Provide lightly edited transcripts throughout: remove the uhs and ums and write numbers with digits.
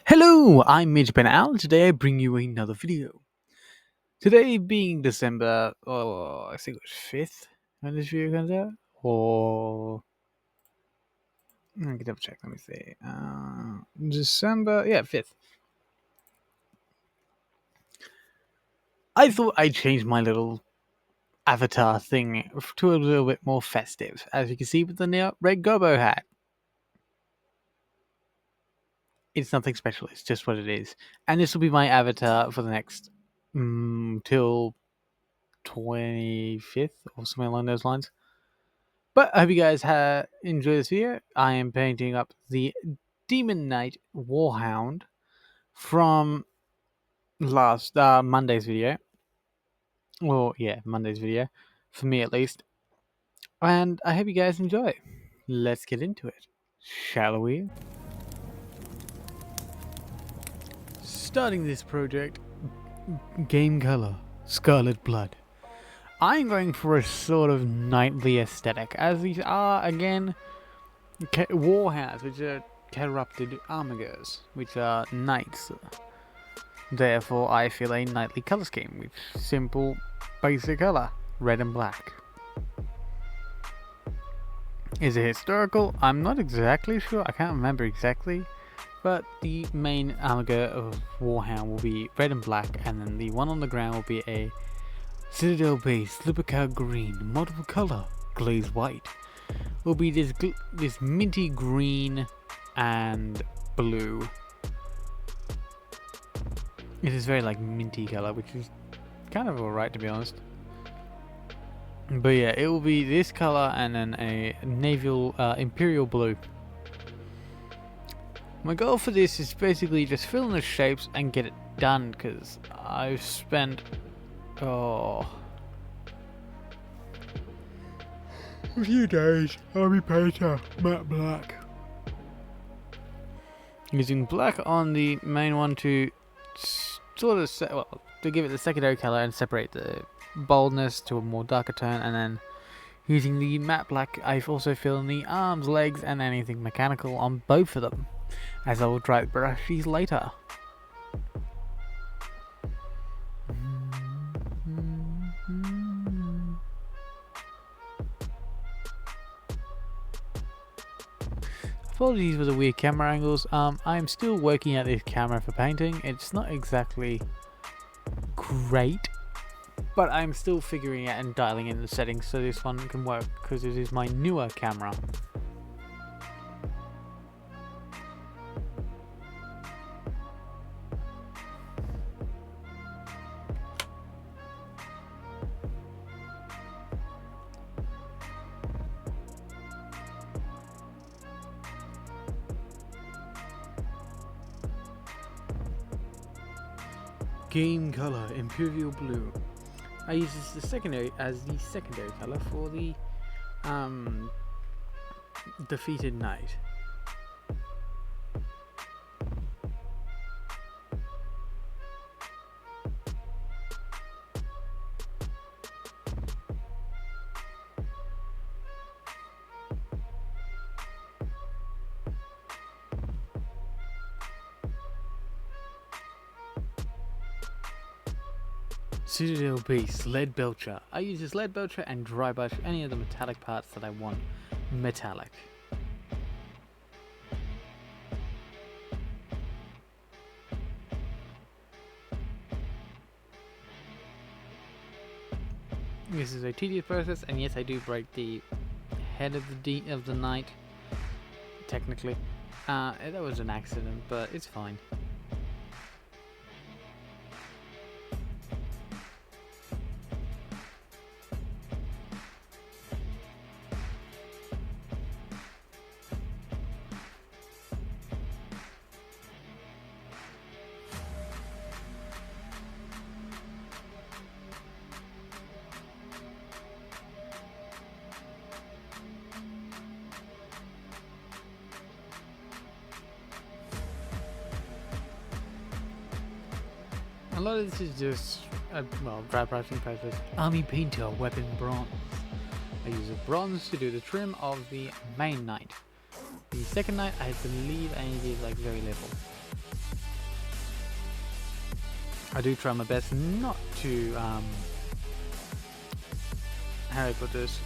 Hello, I'm Midge Ben Al. Today I bring you another video. Today being December, I think it was 5th when this video comes out. Or, I can double check, let me see. December, yeah, 5th. I thought I'd change my little avatar thing to a little bit more festive, as you can see with the new red gobo hat. It's nothing special, it's just what it is. And this will be my avatar for the next, till 25th or something along those lines. But I hope you guys enjoy this video. I am painting up the Demon Knight Warhound from last Monday's video. Well, yeah, Monday's video, for me at least. And I hope you guys enjoy. Let's get into it, shall we? Starting this project, game color, Scarlet Blood. I'm going for a sort of knightly aesthetic, as these are, again, warhounds, which are corrupted armigers, which are knights. Therefore, I feel a knightly color scheme with simple, basic color, red and black. Is it historical? I'm not exactly sure. I can't remember exactly. But the main armiger of Warhound will be red and black, and then the one on the ground will be a Citadel base, Lipica green, multiple color, glazed white. Will be this minty green and blue. It is very like minty color, which is kind of alright to be honest. But yeah, it will be this color and then a naval imperial blue. My goal for this is basically just fill in the shapes and get it done, because I've spent a few days army painter matte black, using black on the main one to sort of to give it the secondary color and separate the boldness to a more darker tone, and then using the matte black I've also filled in the arms, legs and anything mechanical on both of them, as I will dry the brushes later. Apologies for the weird camera angles. I'm still working out this camera for painting. It's not exactly great, but I'm still figuring out and dialing in the settings so this one can work, because it is my newer camera. Game color, Imperial Blue. I use this as the secondary color for the defeated knight. Citadel Beast, Lead Belcher. I use this Lead Belcher and Dry Brush any of the metallic parts that I want metallic. This is a tedious process, and yes, I do break the head of the knight. Technically, that was an accident, but it's fine. A lot of this is just, dry brushing process. Army Painter Weapon Bronze. I use a bronze to do the trim of the main knight. The second knight, I believe I needed like very little. I do try my best not to, how do I put this,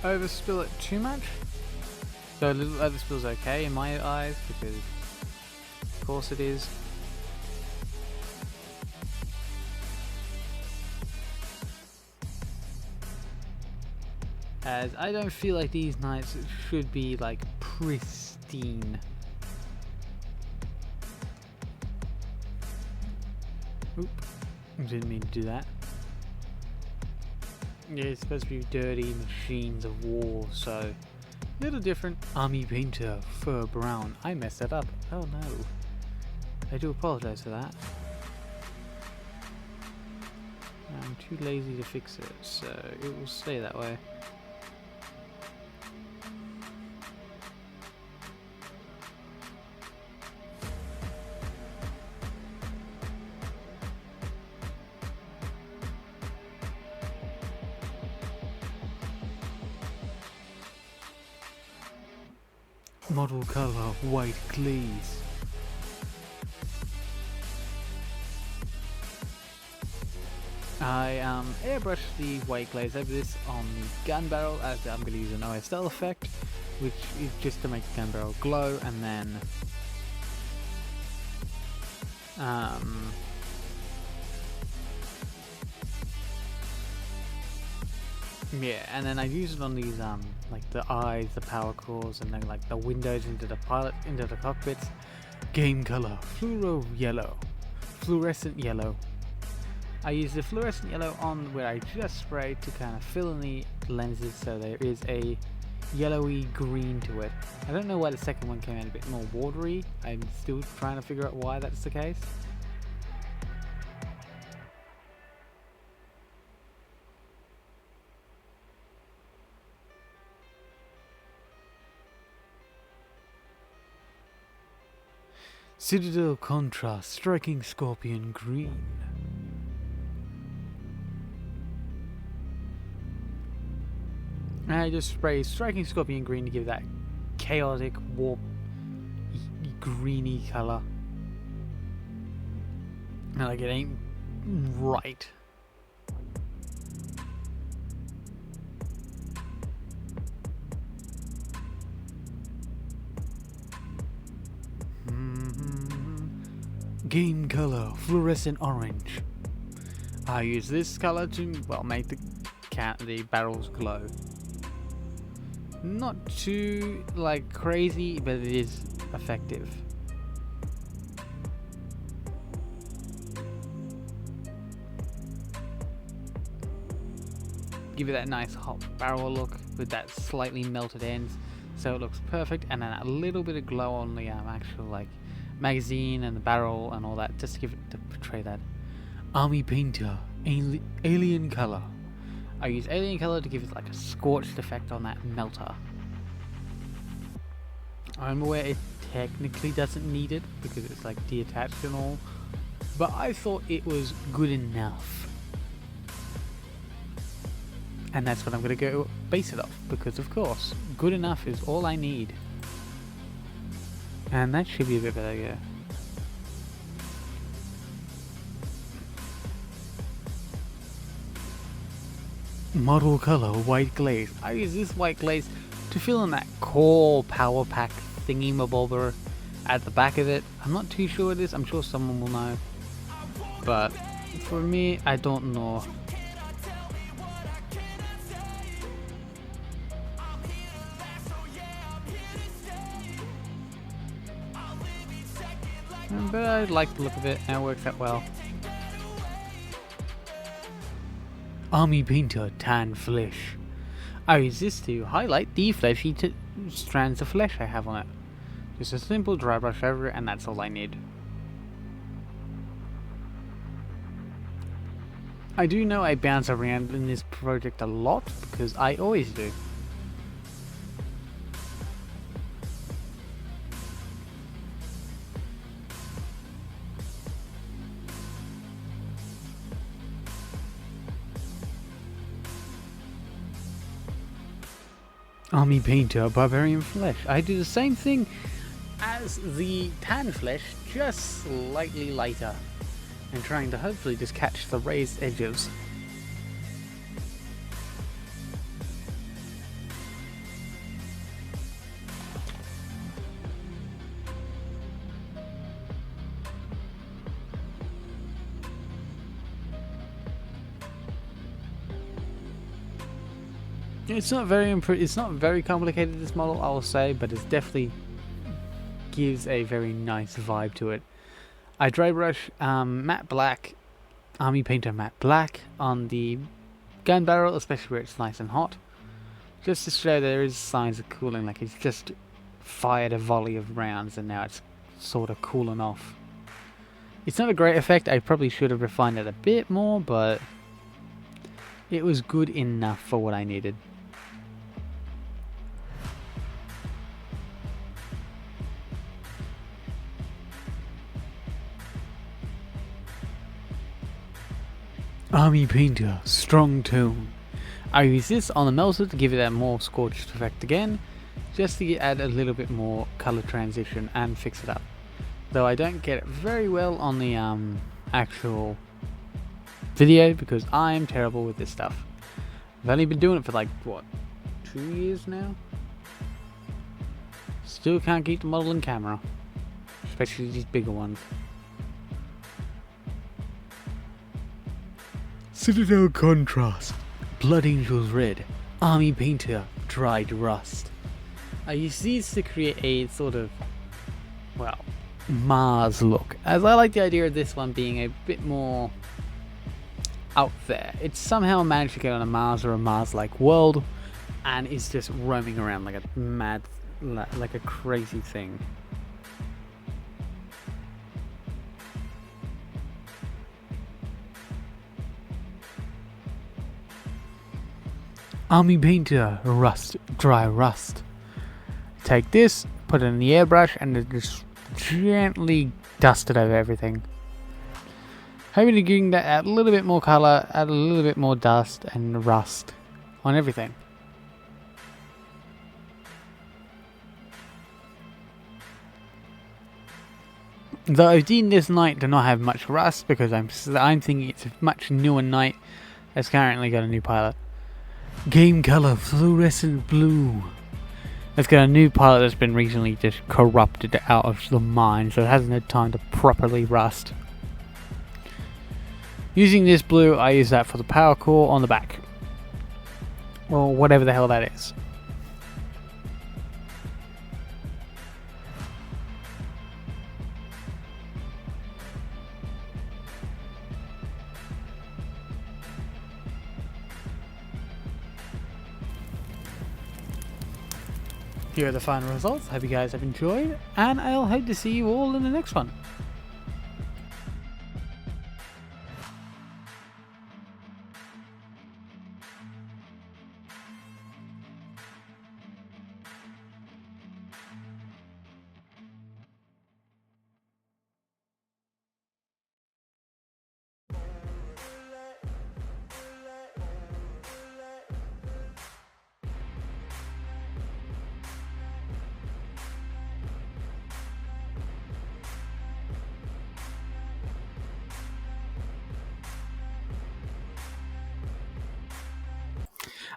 overspill it too much. So a little overspill is okay in my eyes, because of course it is. As I don't feel like these knights should be like pristine. Oop, didn't mean to do that. Yeah, it's supposed to be dirty machines of war, so little different. Army painter, fur brown. I messed that up. Oh no. I do apologize for that. I'm too lazy to fix it, so it will stay that way. Model color white glaze. I airbrushed the white glaze over this on the gun barrel, as I'm going to use an OSL effect, which is just to make the gun barrel glow, and then yeah, and then I use it on these like the eyes, the power cores, and then like the windows into the pilot, into the cockpits. Game color fluorescent yellow. I use the fluorescent yellow on where I just sprayed to kind of fill in the lenses, so there is a yellowy green to it. I don't know why the second one came out a bit more watery. I'm still trying to figure out why that's the case. Citadel contrast, striking scorpion green. I just spray striking scorpion green to give that chaotic, warp, greeny color. And like it ain't right. Game color fluorescent orange. I use this color to, well, make the barrels glow. Not too like crazy, but it is effective. Give it that nice hot barrel look with that slightly melted ends, so it looks perfect, and then a little bit of glow on the actual like magazine and the barrel and all that, just to give it to portray that. Army painter, alien color. I use alien color to give it like a scorched effect on that melter. I'm aware it technically doesn't need it because it's like detached and all, but I thought it was good enough. And that's what I'm going to go base it off, because of course, good enough is all I need. And that should be a bit better, yeah. Model color white glaze. I use this white glaze to fill in that core power pack thingy-mabobber at the back of it. I'm not too sure what it is, I'm sure someone will know. But for me, I don't know. But I like the look of it, and it works out well. Army painter tan flesh. I use this to highlight the fleshy strands of flesh I have on it. Just a simple dry brush over it, and that's all I need. I do know I bounce around in this project a lot, because I always do. Army painter barbarian flesh. I do the same thing as has the tan flesh just slightly lighter, and trying to hopefully just catch the raised edges. It's not very it's not very complicated, this model, I will say, but it definitely gives a very nice vibe to it. I dry brush matte black, army painter matte black on the gun barrel, especially where it's nice and hot, just to show there is signs of cooling, like it's just fired a volley of rounds and now it's sort of cooling off. It's not a great effect, I probably should have refined it a bit more, but it was good enough for what I needed. Army Painter, Strong Tone. I use this on the melter to give it that more scorched effect again, just to add a little bit more colour transition and fix it up. Though I don't get it very well on the actual video because I'm terrible with this stuff. I've only been doing it for like, what, 2 years now? Still can't keep the model in camera, especially these bigger ones. Citadel Contrast, Blood Angels Red, Army Painter Dried Rust. I use these to create a sort of, well, Mars look, as I like the idea of this one being a bit more out there. It's somehow managed to get on a Mars or a Mars-like world, and is just roaming around like a mad, like a crazy thing. Army Painter Rust, Dry Rust. Take this, put it in the airbrush, and then just gently dust it over everything. Hoping to give that add a little bit more colour, add a little bit more dust and rust on everything. Though I've deemed this knight to not have much rust because I'm thinking it's a much newer knight that's currently got a new pilot. Game Color Fluorescent Blue. It's got a new pilot that's been recently just corrupted out of the mind, so it hasn't had time to properly rust. Using this blue, I use that for the power core on the back. Or whatever the hell that is. Here are the final results. Hope you guys have enjoyed, and I'll hope to see you all in the next one.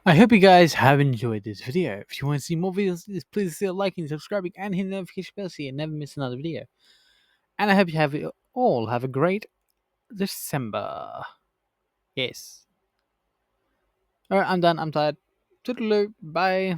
I hope you guys have enjoyed this video. If you want to see more videos like this, please consider liking, subscribing, and hitting the notification bell so you never miss another video. And I hope you all have a great December. Yes. Alright, I'm done. I'm tired. Toodaloo. Bye.